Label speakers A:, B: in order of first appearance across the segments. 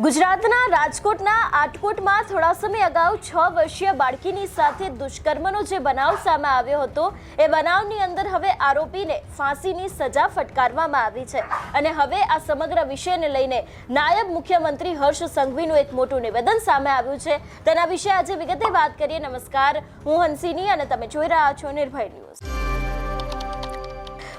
A: ગુજરાતના રાજકોટના આટકોટમાં થોડા સમય અગાઉ 6 વર્ષીય બાળકીની સાથે દુષ્કર્મનો જે બનાવ સામે આવ્યો હતો એ બનાવની અંદર હવે આરોપીને ફાંસીની સજા ફટકારવામાં આવી છે અને હવે આ સમગ્ર વિષયને લઈને નાયબ મુખ્યમંત્રી હર્ષ સંઘવીનું એક મોટું નિવેદન સામે આવ્યું છે। તેના વિશે આજે વિગતે વાત કરીએ। નમસ્કાર, હું હંસિની અને તમે જોઈ રહ્યા છો નિર્ભય ન્યૂઝ।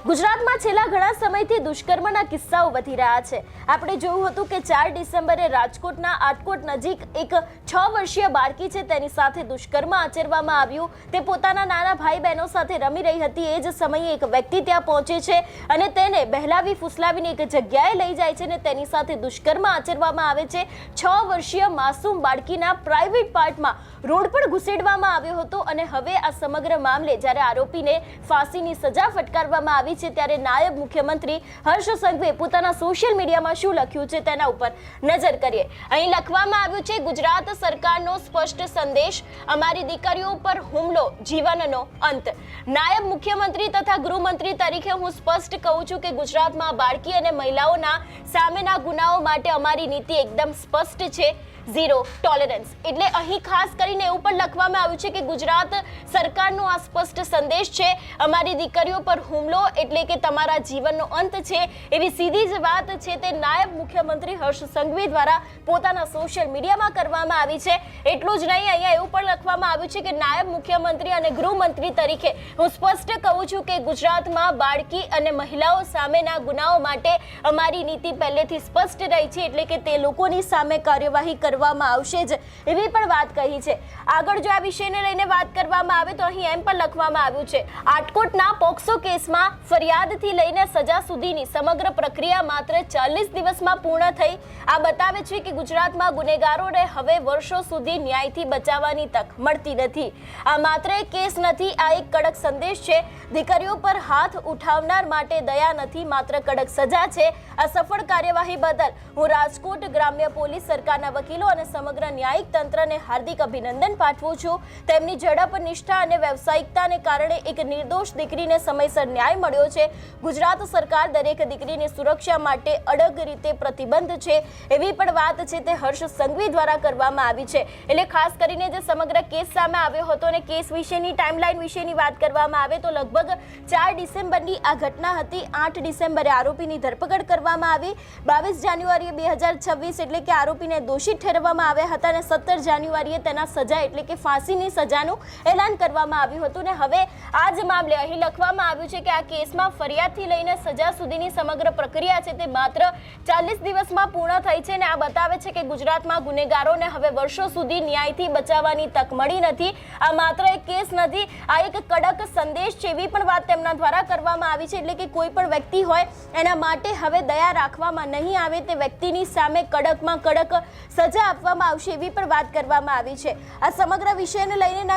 A: ગુજરાતમાં છેલ્લા ઘણા સમયથી દુષ્કર્મના કિસ્સાઓ વધી રહ્યા છે। આપણે જોયું હતું કે 4 ડિસેમ્બરે રાજકોટના આટકોટ નજીક એક 6 વર્ષીય બાળકી છે તેની સાથે દુષ્કર્મ આચરવામાં આવ્યું। તે પોતાના નાના ભાઈ બહેનો સાથે રમી રહી હતી। એ જ સમયે એક વ્યક્તિ ત્યાં પહોંચે છે અને તેને બહેલાવી ફૂસલાવીને એક જગ્યાએ લઈ જાય છે અને તેની સાથે દુષ્કર્મ આચરવામાં આવે છે। 6 વર્ષીય માસૂમ બાળકીના પ્રાઇવેટ પાર્ટમાં રોડ પર ઘુસેડવામાં આવ્યો હતો અને હવે આ સમગ્ર મામલે જ્યારે આરોપીને ફાંસીની સજા ફટકારવામાં આવી છે ત્યારે નાયબ મુખ્યમંત્રી હર્ષ સંઘવીએ પોતાના સોશિયલ મીડિયામાં શું લખ્યું છે તેના ઉપર નજર કરીએ। અહીં લખવામાં આવ્યું છે, ગુજરાત સરકારનો સ્પષ્ટ સંદેશ, અમારી દીકરીઓ પર હુમલો જીવનનો અંત। નાયબ મુખ્યમંત્રી તથા ગૃહમંત્રી તરીકે હું સ્પષ્ટ કહું છું કે ગુજરાતમાં બાળકી અને મહિલાઓના સામેના ગુનાઓ માટે અમારી નીતિ એકદમ સ્પષ્ટ છે, ઝીરો ટોલરન્સ। એટલે અહીં ખાસ કરીને એવું પણ લખવામાં આવ્યું છે કે ગુજરાત સરકારનો આ સ્પષ્ટ સંદેશ છે, અમારી દીકરીઓ પર હુમલો એટલે કે તમારા જીવનનો અંત છે, એવી સીધી જ વાત છે તે નાયબ મુખ્યમંત્રી હર્ષ સંઘવી દ્વારા પોતાના સોશિયલ મીડિયામાં કરવામાં આવી છે। એટલું જ નહીં, અહીંયા એવું પણ લખવામાં આવ્યું છે કે નાયબ મુખ્યમંત્રી અને ગૃહમંત્રી તરીકે હું સ્પષ્ટ કહું છું કે ગુજરાતમાં બાળકી અને મહિલાઓ સામેના ગુનાઓ માટે અમારી નીતિ પહેલેથી સ્પષ્ટ રહી છે, એટલે કે તે લોકોની સામે કાર્યવાહી કરવામાં આવશે જ, એવી પણ વાત કહી છે। આગળ જો આ વિષયને લઈને વાત કરવામાં આવે તો અહીં એમ પણ લખવામાં આવ્યું છે, આટકોટના પોક્સો કેસમાં ફરિયાદથી લઈને સજા સુધીની સમગ્ર પ્રક્રિયા માત્ર 40 દિવસમાં પૂર્ણ થઈ। આ બતાવે છે કે ગુજરાતમાં ગુનેગારોને હવે વર્ષો સુધી ન્યાયથી બચાવવાની તક મળતી નથી। આ માત્ર એક કેસ નથી, આ એક કડક સંદેશ છે। દીકરીઓ પર હાથ ઉઠાવનાર માટે દયા નથી, માત્ર કડક સજા છે। આ સફળ કાર્યવાહી બદલ હું રાજકોટ ગ્રામ્ય પોલીસ સરકારના વકીલો અને સમગ્ર ન્યાયિક તંત્રને હાર્દિક અભિનંદન પાઠવું છું। તેમની ઝડપ, નિષ્ઠા અને વ્યવસાયિકતાને કારણે એક નિર્દોષ દીકરીને સમયસર ન્યાય મળ્યો છે। ગુજરાત સરકાર દરેક દીકરીની સુરક્ષા માટે અડગ રીતે પ્રતિબદ્ધ છે, એવી પણ વાત છે તે હર્ષ સંઘવી દ્વારા કરવામાં આવી છે। એટલે ખાસ કરીને જે સમગ્ર કેસ સામે આવ્યો હતો અને કેસ વિશેની ટાઈમલાઈન વિશેની વાત કરવામાં આવે તો લગભગ 4 ડિસેમ્બરની આ ઘટના હતી। 8 ડિસેમ્બરે આરોપીની ધરપકડ કરવામાં આવી। 22 જાન્યુઆરીએ 2026 એટલે કે આરોપીને દોષિત ઠેરવવામાં આવ્યા હતા અને 17 જાન્યુઆરીએ તેના સજા એટલે કે ફાંસીની સજાનું એલાન કરવામાં આવ્યું હતું। અને હવે આ જ મામલે અહીં લખવામાં આવ્યું છે કે આ કેસમાં ફરિયાદથી લઈને સજા સુધીની સમગ્ર પ્રક્રિયા છે તે માત્ર 40 દિવસમાં પૂર્ણ થઈ છે અને આ બતાવે છે કે ગુજરાતમાં ગુનેગારોને હવે વર્ષો સુધી ન્યાયથી બચાવવાની તક મળી નથી। આ માત્ર એક કેસ નથી, આ એક કડક સંદેશ છે, એવી પણ વાત તેમના દ્વારા કરવામાં આવી છે। એટલે કે કોઈ પણ વ્યક્તિ હોય એના માટે હવે દયા રાખવામાં નહીં આવે, તે વ્યક્તિની સામે કડકમાં કડક સજા આપવામાં આવશે, એવી પણ વાત કરવામાં આવી છે। આ સમગ્ર વિષયને લઈને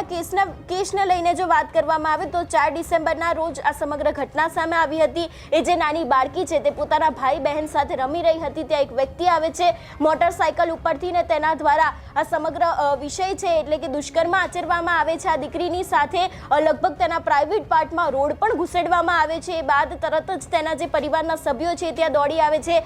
A: કેસને લઈને જો વાત કરવામાં આવે તો 4 ડિસેમ્બરના રોજ આ સમગ્ર ઘટના સામે આવી હતી। એ જે નાની બાળકી છે તે પોતાના ભાઈ બહેન સાથે રમી રહી હતી, ત્યાં એક વ્યક્તિ આવે છે મોટરસાયકલ ઉપરથી ને તેના દ્વારા આ સમગ્ર વિષય છે એટલે કે દુષ્કર્મ આચરવામાં આવે છે। આ દીકરીની સાથે લગભગ તેના પ્રાઇવેટ પાર્ટમાં રોડ પણ ઘુસેડવામાં આવે છે। એ બાદ તરત જ તેના જે પરિવારના સભ્યો છે ત્યાં દોડી આવે છે।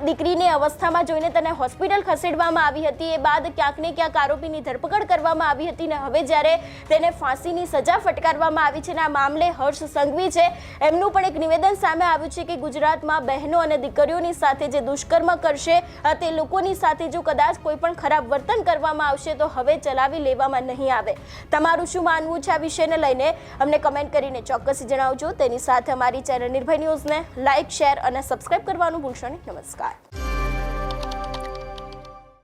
A: દીકરીની અવસ્થામાં જોઈને તેને હોસ્પિટલ ખસેડવામાં આવી હતી। એ બાદ ક્યાંક ને ક્યાંક આરોપીની ધરપકડ કરવામાં આવી હતી અને હવે જ્યારે તેને ફાંસીની સજા ફટકારવામાં આવી છે અને આ મામલે હર્ષ સંઘવી છે એમનું પણ એક નિવેદન સામે આવ્યું છે કે ગુજરાતમાં બહેનો અને દીકરીઓની સાથે જે દુષ્કર્મ કરશે તે લોકોની સાથે જો કદાચ કોઈ પણ ખરાબ વર્તન કરવામાં આવશે તો હવે ચલાવી લેવામાં નહીં આવે। તમારું શું માનવું છે આ વિષયને લઈને અમને કમેન્ટ કરીને ચોક્કસ જણાવજો। તેની સાથે અમારી ચેનલ નિર્ભય ન્યૂઝને લાઇક, શેર અને સબસ્ક્રાઇબ કરવાનું ભૂલશો નહીં। નમસ્કાર।